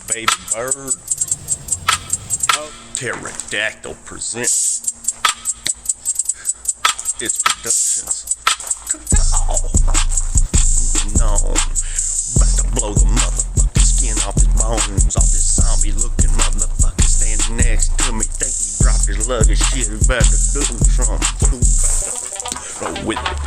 Baby Bird. Pterodactyl presents its productions. Moving on. About to blow the motherfucking skin off his bones. Off this zombie looking motherfucker standing next to me. Think he dropped his luggage shit. About to do something. Roll with it.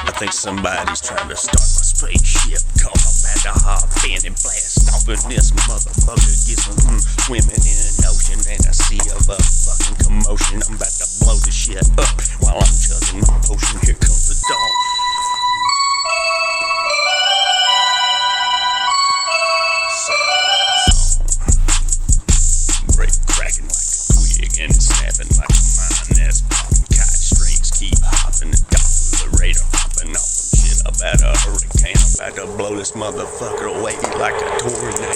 I think somebody's trying to start my spaceship. Cause I'm about to hop in and blast off in this motherfucker. Get some swimming in an ocean and a sea of a fucking commotion. I'm about to blow the shit up while I'm chugging my potion. Here comes the dawn. Break cracking like a twig and snapping like a mine that's popping. Kite strings keep hopping. The Doppler hopping off some shit about a hurricane. I'm about to blow this motherfucker away like a tornado.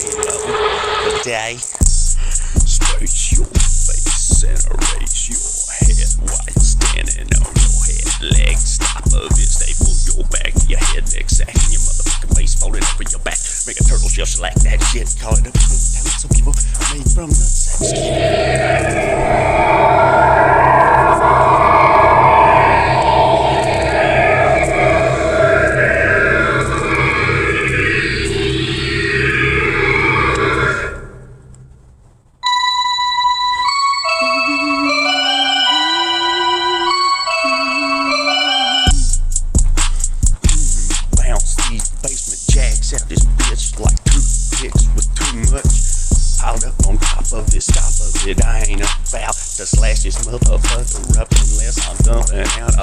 Today, space your face and erase your head while standing on your head. Legs stop of it, staple your back, your head neck sack, and your motherfucking face folded over your back. Make a turtle shell shellac that shit. Call it a talent some people are made from nutsacks. Out this bitch like toothpicks with too much piled up on top of it. I ain't about to slash this motherfucker up unless I'm dumping out